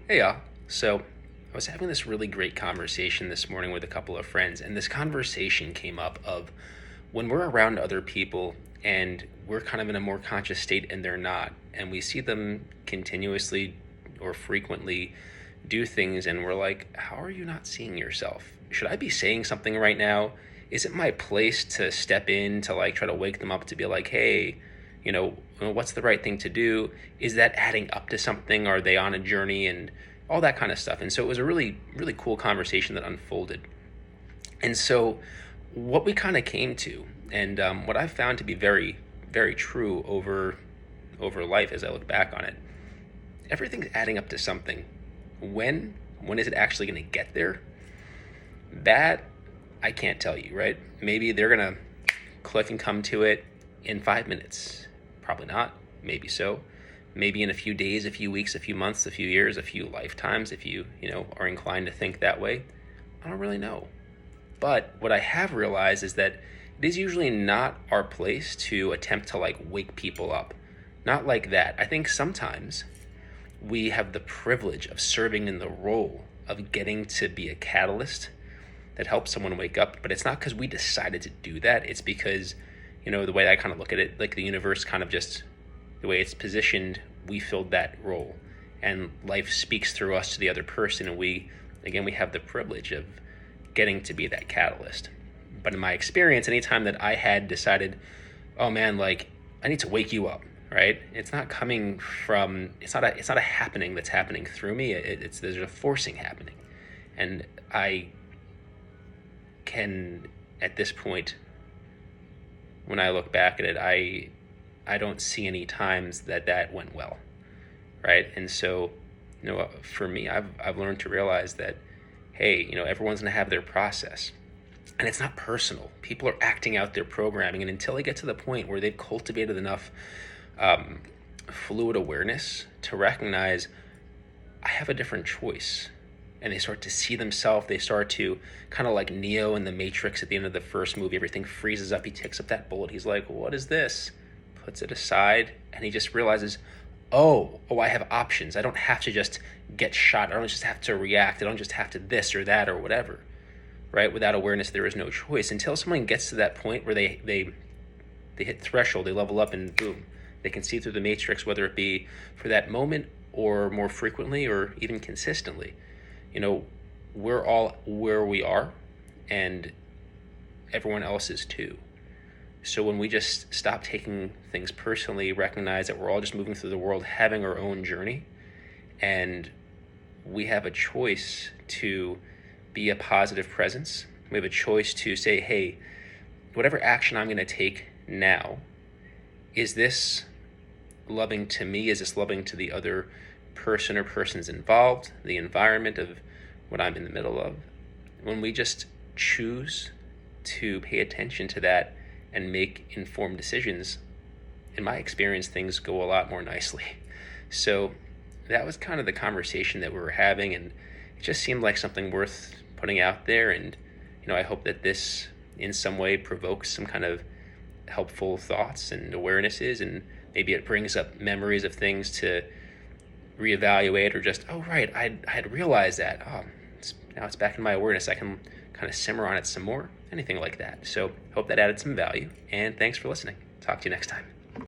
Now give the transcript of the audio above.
Hey, y'all. So, I was having this really great conversation this morning with a couple of friends, and this conversation came up of when we're around other people and we're kind of in a more conscious state and they're not, and we see them continuously or frequently do things, and we're like, how are you not seeing yourself? Should I be saying something right now? Is it my place to step in to like try to wake them up to be like, hey, what's the right thing to do? Is that adding up to something? Are they on a journey and all that kind of stuff? And so it was a really, really cool conversation that unfolded. And so what we kind of came to, and what I've found to be very, very true over life as I look back on it, everything's adding up to something. When is it actually going to get there? That I can't tell you, right? Maybe they're going to click and come to it in 5 minutes. Probably not. Maybe so. Maybe in a few days, a few weeks, a few months, a few years, a few lifetimes, if you are inclined to think that way. I don't really know. But what I have realized is that it is usually not our place to attempt to like wake people up. Not like that. I think sometimes we have the privilege of serving in the role of getting to be a catalyst that helps someone wake up, but it's not because we decided to do that. It's because, the way I kind of look at it, like the universe kind of just, the way it's positioned, we filled that role. And life speaks through us to the other person, and we have the privilege of getting to be that catalyst. But in my experience, anytime that I had decided, oh man, like I need to wake you up, right? It's not coming from, it's not a happening that's happening through me. There's a forcing happening. And I can, at this point, when I look back at it, I don't see any times that went well, right? And so, for me, I've learned to realize that, hey, everyone's gonna have their process, and it's not personal. People are acting out their programming, and until they get to the point where they've cultivated enough fluid awareness to recognize I have a different choice, and they start to see themselves, they start to kind of like Neo in the Matrix at the end of the first movie, everything freezes up, he takes up that bullet, he's like, what is this? Puts it aside, and he just realizes, oh, I have options. I don't have to just get shot. I don't just have to react. I don't just have to this or that or whatever, right? Without awareness, there is no choice. Until someone gets to that point where they hit threshold, they level up, and boom, they can see through the matrix, whether it be for that moment or more frequently or even consistently. We're all where we are, and everyone else is too. So when we just stop taking things personally, recognize that we're all just moving through the world having our own journey, and we have a choice to be a positive presence. We have a choice to say, hey, whatever action I'm going to take now, is this loving to me? Is this loving to the other person or persons involved, the environment of what I'm in the middle of? When we just choose to pay attention to that and make informed decisions, in my experience, things go a lot more nicely. So that was kind of the conversation that we were having, and it just seemed like something worth putting out there. And, I hope that this in some way provokes some kind of helpful thoughts and awarenesses, and maybe it brings up memories of things to reevaluate, or just, oh, right, I had realized that. Now it's back in my awareness. I can kind of simmer on it some more, anything like that. So hope that added some value, and thanks for listening. Talk to you next time.